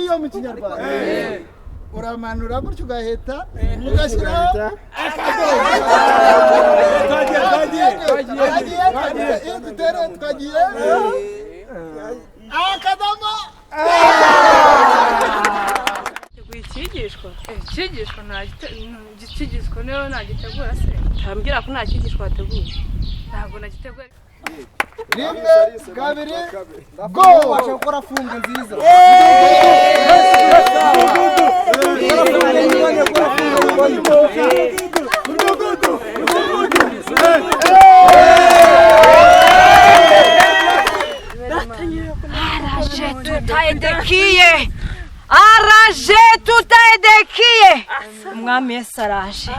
yo mu kinyarwanda uramanura gutyo ugaheta ugashyiraho twagiye akadomo ikigishwa nagikigishwa niyo nagitegura se tambwira ko ntakigishwa wateguye ntabwo nagiteguye rimwe kabiri go washa gukora funga nziza Araje tutaedekiye umwami Yesu araje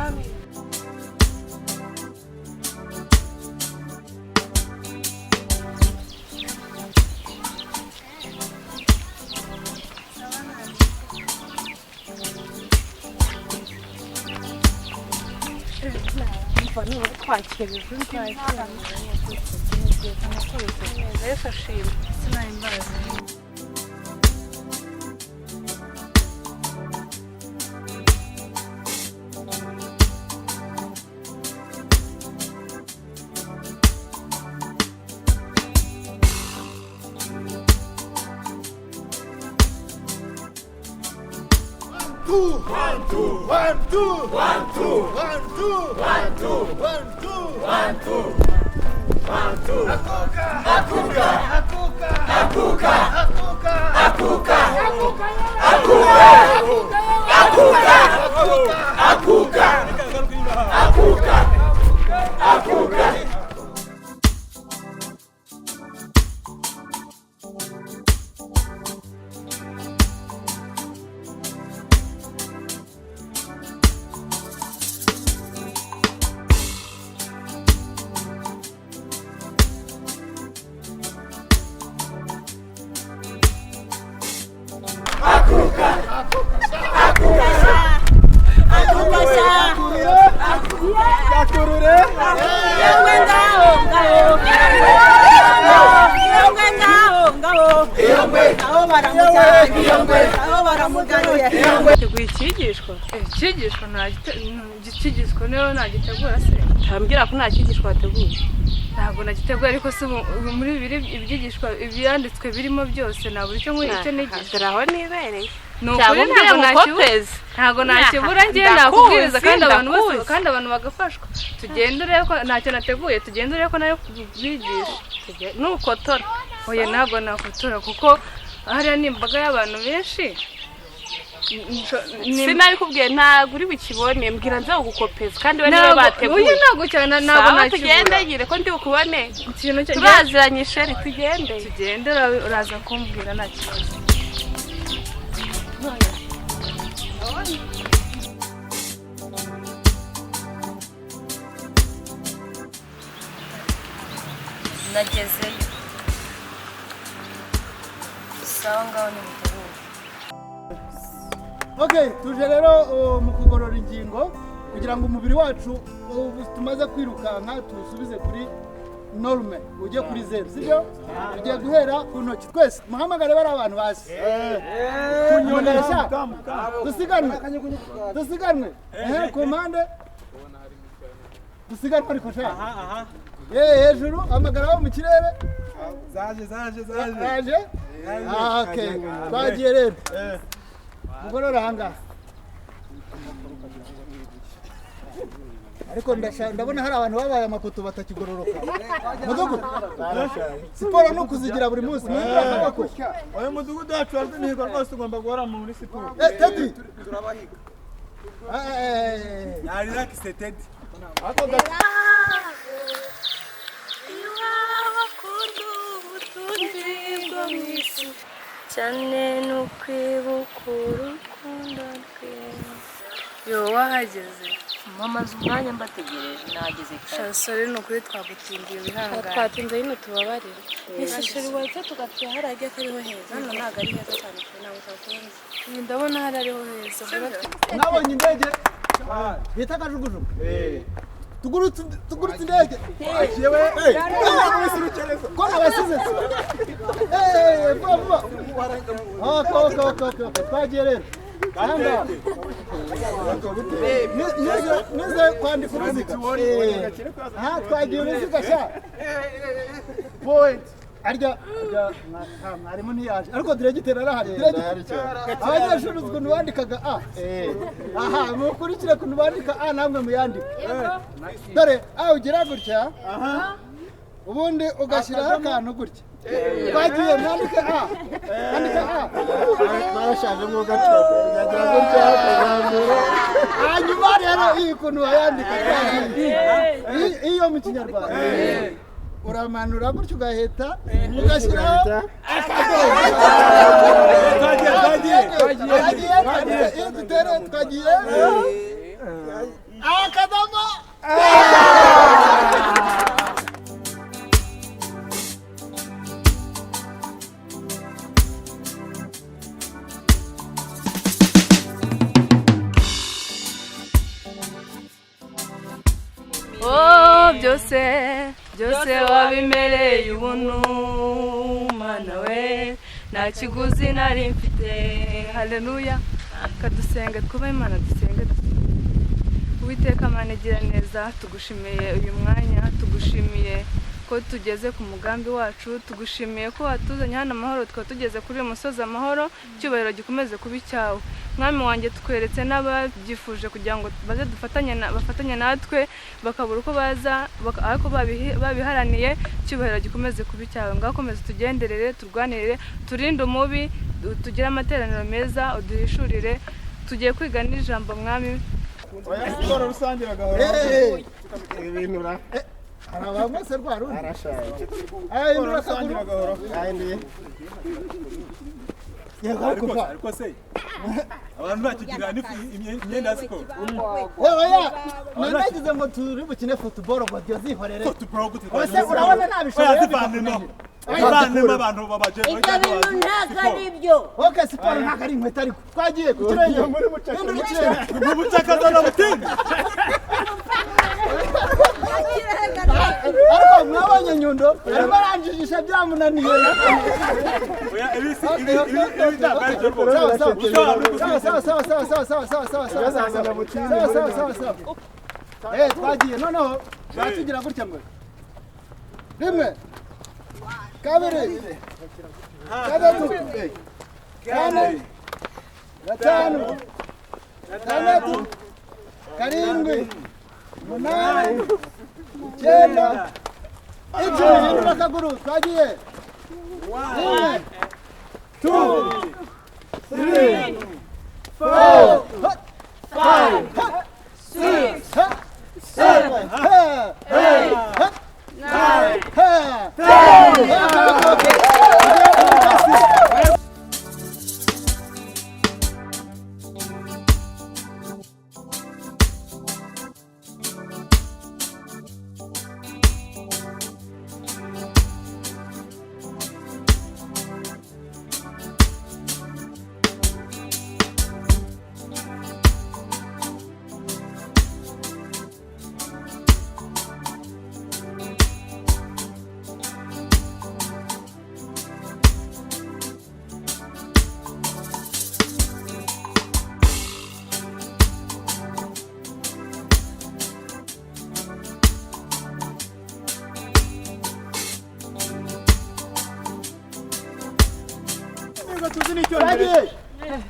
ikigishwa nagikigishwa niyo nagitegura se tambwira ko ntakigishwa wateguye ntabwo nagiteguye ariko se muri bibiri ibyigishwa ibyanditswe birimo byose nabura icyo nigisha aho nibereye nukuri ntabwo nakibura ngiye nakubwiriza kandi abantu bagafashwa tugende urebe ko ntacyo nateguye tugende urebe ko nayo kubigisha nukotora oya ntabwo nakotora kuko hariya ni imbaga y'abantu benshi sinabikubwiye ntabwo uri bukibone mbwira nza gukopeza kandi we niwe bateguye uyu ntabwo cyane ntabwo nakibura tugende yire ko ndi bukubone turaziranye sheri tugende uraza kumbwira nta kibazo nagezeyo sawa ngaho ni muteguye okay tuje rero mu kugorora ingingo kugira ngo umubiri wacu tumaze kwirukanka tusubize kuri norme ujye kuri 0 sibyo ugiye guhera ku ntoki twese muhamagare bari abantu basi kunyonesha dusiganwe komande dusiganwe ariko sha hejuru amagara mu kirere zaje okay twagiye rero mugorora hanga ariko ndabona hari abantu babaye amakoto batakigororoka mudugudu siporo no kuzigira buri munsi oya mudugudu yacu ariko rwose ugomba guhora muri siporo Teddy turabahiga relax Teddy cyane n'ukwibuka urukundo rwe yo wahageze mamaze umwanya mbategereje nageze shansore n'ukuri twagutindiye bihangana twatinze hino tubabarire ishishiri waza tugatiya harajya kariho heza hano ntabwo ari heza cyane ntabwo twakunze ndabona hari ariho heza nabonye indege bita kajugujugu tugurutse indege yewe ko nabasize vuba Okay. Twagiye rero. Anga. Nize kwandika uruziga. Twagiye uruziga sha. Point. Arya mwarimu ntiyaje ariko diregiteri arahari. Abanyeshuri ukuntu bandikaga a. Aha mukurikire ukuntu bandika a namwe muyandika. Dore ugira gutya. Ubundi ugashyiraho akantu gutya. Twagiye mwandika a. Andika a. Barashaje mu gato. Yagira gutya kuzamura. Hanyuma rero iyi ukuntu bayandika. Iyo mu Kinyarwanda. Uramanura gutyo ugaheta ugashyiraho twagiye akadomo byose wabimereye ubuntu mana we nta kiguzi nari mfite haleluya kadusenge twubahe Imana dusenge Uwiteka Mana igira neza tugushimiye uyu mwanya tugushimiye ko tugeze ku mugambi wacu tugushimiye ko watuzanye hano amahoro tukaba tugeze kuri uyu musozi amahoro cyubahiro gikomeze kuba icyawe mwami wanjye tukweretse n'ababyifuje kugira ngo baze bafatanye natwe bakabura uko baza ariko babiharaniye cyubahiro gikomeze kuba icyawe ngakomeze tugenderere turwanirire turinde umubi tugire amateraniro meza uduhishurire tugiye kwiga n'ijambo mwami siporo rusange bagahora ibintu arabamose rwarundi arashaje siporo rusange bagahora ariko se abantu bakigira imyenda ya siporo nagize ngo turi bukine football ngo dio zihorere football gute ose urabona nabishoboye Ivanemo abantu babaje ibyo bintu ntabwo ari byo okay siporo ntabwo ari inkweto ariko twagiye ku kirenge mu bucakaza n'abutindi ariko mwabonye Nyundo arimo aranjijisha byamunaniye twagiye noneho tugira gutya ngo rimwe kabiri gatatu kane gatanu gatandatu karindwi umunani icyenda icumi hindura akaguru twagiye 1 2 3 4 5 6 7 8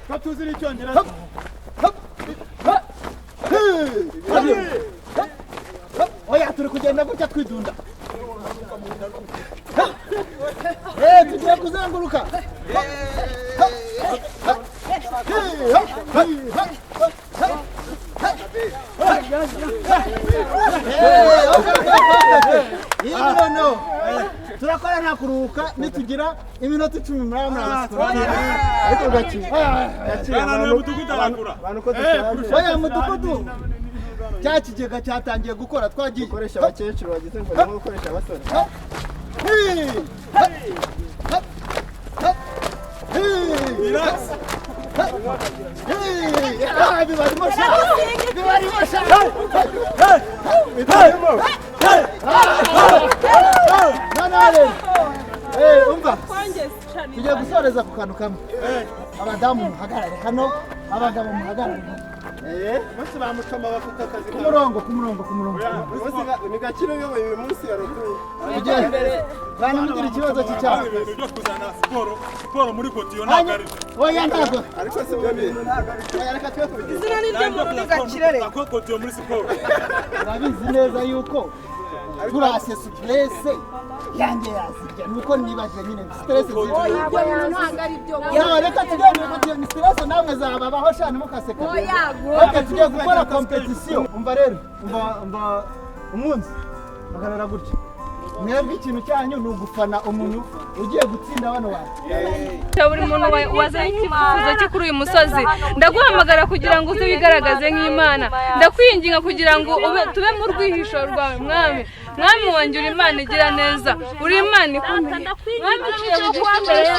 Katuzini icyongereza oya turi kugenda gutya twidunda tugiye kuzenguruka turakora nta kuruhuka nitugira iminota 10 muri ariko oya mudugudu cya kigega cyatangiye gukora twagiye gukoresha abakecuru bagize ngo nimo gukoresha abasore umva tugiye gusoreza ku kantu kamwe abadamu muhagarare hano abagabo muhagarare hano bose bamucama bafite akazi ku murongo ni gakire uyoboye uyu munsi yarokuye kandi mugira ikibazo cy'icyaha ibintu byo kuzana siporo muri kotiyo ntabwo ari oya ntabwo ariko si byo bintu reka twe kubigira izina ni ry'umuntu ni gakire rero ako kotiyo muri siporo urabizi neza yuko turase stresse yanjye yazirya nuko nibaje nyine stress zirya reka tugende kugira ni stress namwe zababaho shana mukaseka reka tujye gukora competition umva rero umva umunsi bagarara gutya mwebwe ikintu cyanyu ni ugufana umuntu ugiye gutsinda bano bantu buri muntu wazanye icyifuzo cye kuri uyu musozi ndaguhamagara kugira ngo uze wigaragaze nk'Imana ndakwinginga kugira ngo tube mu rwihisho rwawe mwami wanjye uri Imana igira neza uri Imana ikomeye mwami uciye bugufi imbere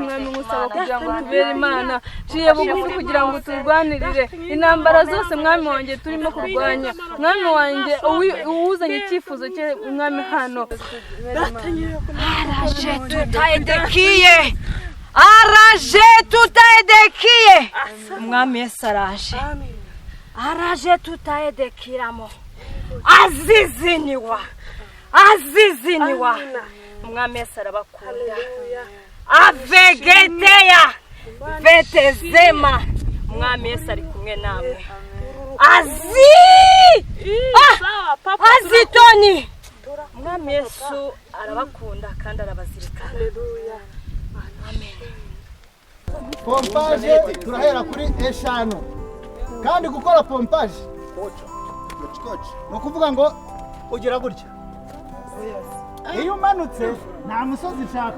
mwami ngusaba kugira ngo tubere Imana ciye bugufi kugira ngo turwanirire intambara zose mwami wanjye turimo kurwanya mwami wanjye uwuzanye icyifuzo cye mwami hano araje tutaedekiye umwami Yesu araje tutaedekiramo aziziniwa umwami Yesu arabakunda avegeteya vetezema umwami Yesu ari kumwe namwe azitoni umwami Yesu arabakunda kandi arabazirikana. pompaje turahera kuri 5 kandi gukora pompaje no kuvuga ngo ugira gutya iyo umanutse nta musozi nshaka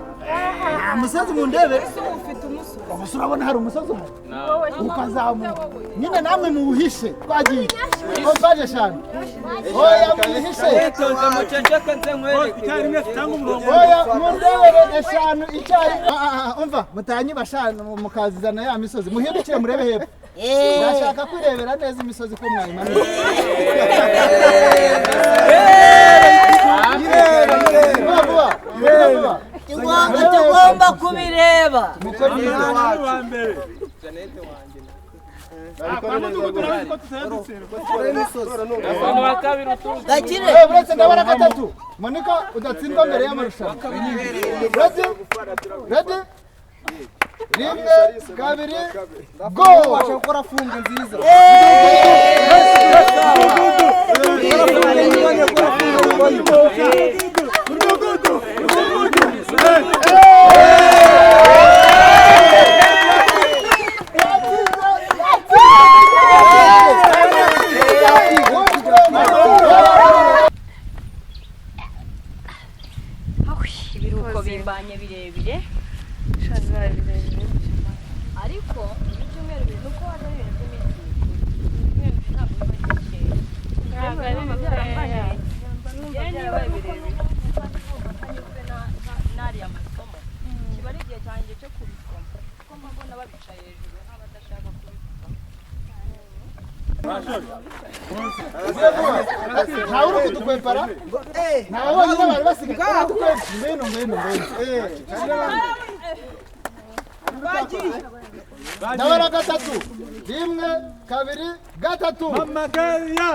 nta musozi mu ndebe ufite umusozi urabona hari umusozi uhari ukazamuka nyine namwe mubuhishe twagiye pompaje 5 oya mubuhishe tonze muceceke nze nkwereke icyari mwese cyangwa umurongo oya mu ndebe 5 icyayi umva mutanyi bashana mukazizana ya misozi muhindukire murebe hepfo ndashaka kwirebera neza imisozi ko mwayimanuye tugomba kubireba gakire uretse ndabara gatatu Monica udatsindwa mbere y'amarushanwa ready rimwe kabiri go washa gukora funga nziza ibiruko bimbanye birebire ariko ibyumweru biri nuko waje ibintu by'imiti ntabwo nariya masomo kiba ari igihe cyanjye cyo kubisoma kuko mbona babicaye hejuru nk'abadashaka kubisoma ntawe uri kudukwepara ntawe bose bari basigaye ngwino ndabara gatatu rimwe kabiri gatatu Mageria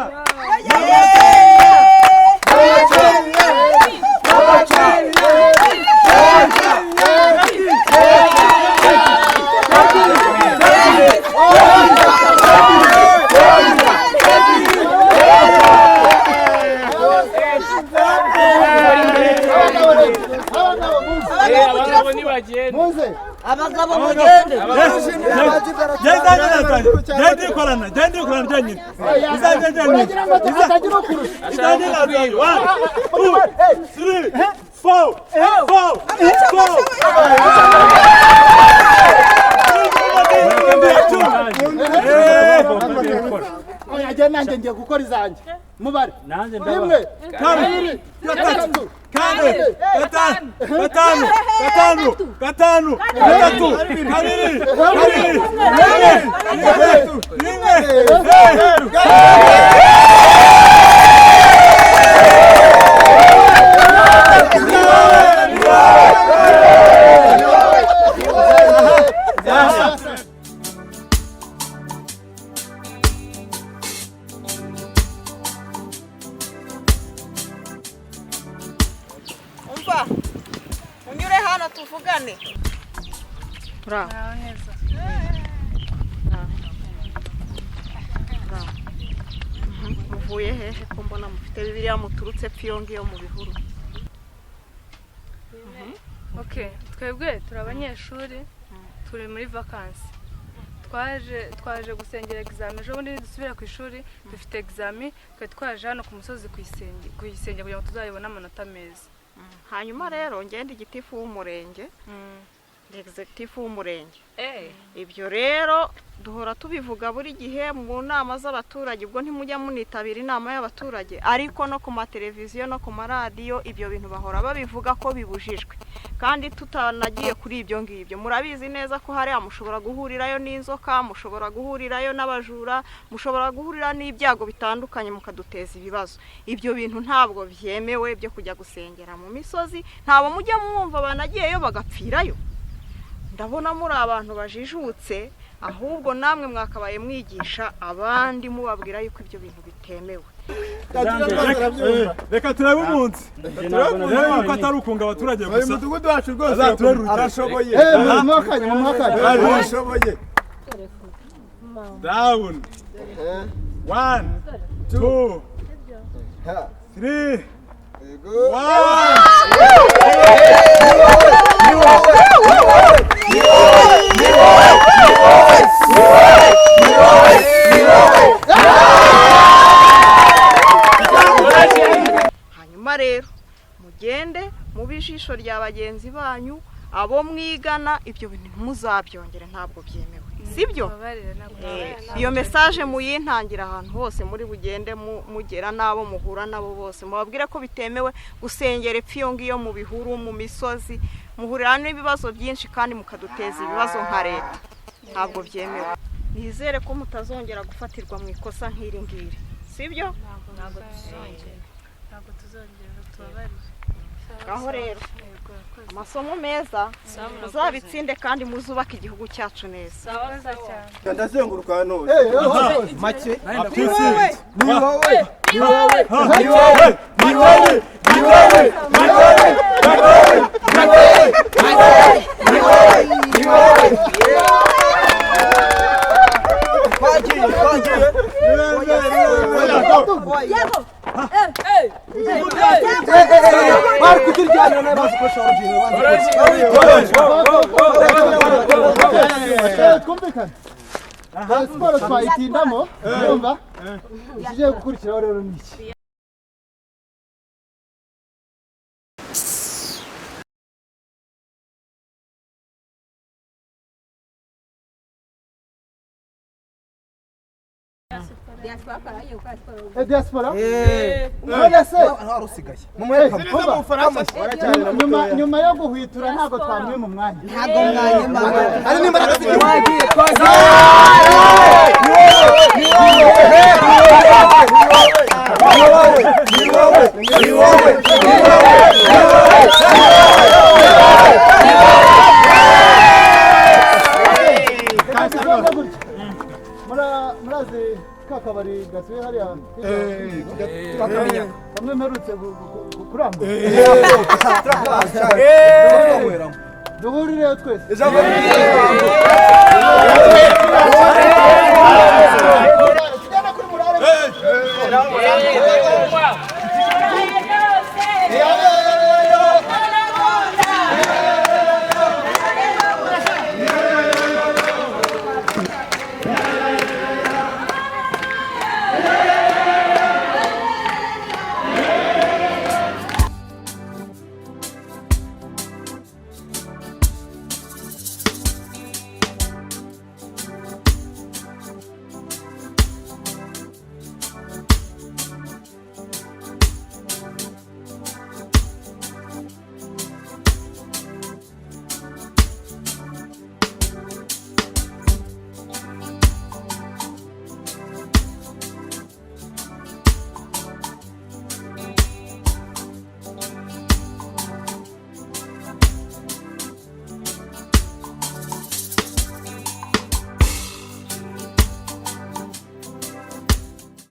abagabo mugende genda ikorana ryanyine izagenda nyine izagenda 1 2 3 4 oya nanjye ngiye gukora izanjye mubare rimwe kabiri gatatu kane gatanu gatatu kabiri rimwe tuvugane. Naho neza. Muvuye hehe ko mbona mufite Bibiliya muturutse pfiyo ngiyo mu bihuru? Okay, twebwe turi abanyeshuri turi muri vacances. Twaje gusengera examen ejo bundi dusubira ku ishuri dufite examen twaje hano ku musozi kuyisenge kugira ngo tuzayibone amanota meza. Hanyuma rero ngende igitifu w'umurenge. Executive w'umurenge. Ibyo rero duhora tubivuga buri gihe mu nama z'abaturage, ubwo ntimujya munitabira inama y'abaturage, ariko no ku mateleviziyo no ku maradiyo ibyo bintu bahora babivuga ko bibujijwe, kandi tutanagiye kuri ibyo ngibyo murabizi neza ko hariya mushobora guhurirayo n'inzoka, mushobora guhurirayo n'abajura, mushobora guhurira n'ibyago bitandukanye mukaduteza ibibazo. Ibyo bintu ntabwo byemewe byo kujya gusengera mu misozi, ntabo mujya mwumva banagiyeyo bagapfirayo. Ndabona muri abantu bajijutse, ahubwo namwe mwakabaye mwigisha abandi mubabwira yuko ibyo bintu bitemewe. Reka turabe umunsi. Rero ko atari ukunga abaturage gusa. Uyu mudugudu wacu rwose arashoboye. Arashoboye. Down. 1 2 3 Hanyuma rero mugende mubijisho rya bagenzi banyu, abo mwigana ibyo bintu muzabyongere, ntabwo byemewe, sibyo? Iyo message muyintangira ahantu hose muri bugende mugera nabo muhura nabo bose mubabwire ko bitemewe gusengera epfiyo ngiyo mu bihuru mu misozi, muhurira n'ibibazo byinshi kandi mukaduteza ibibazo nka leta, ntabwo byemewe. Nizere ko mutazongera gufatirwa mu ikosa nk'iri ngiri, sibyo? Ntabwo tuzongera tubabarire. Aho rero amasomo meza muzabitsinde kandi muzubaka igihugu cyacu neza. Ndazenguruka hano. Make. Ni wowe. Ni wowe. Ni wowe. Ni wowe. Ni wowe. Ni wowe. Ni wowe. Ni wowe. twumvikane siporo twayitindamo yumva ikigiye gukurikiraho rero ni iki? Diaspora? None se nyuma yo guhwitura ntabwo twamwe mu mwanya. Ntabwo mwanya ari n'imbaraga z'igihugu. Murazi kakabari gasuye hariya kamwe mperutse kuramba duhurireyo twese tujyana kuri murare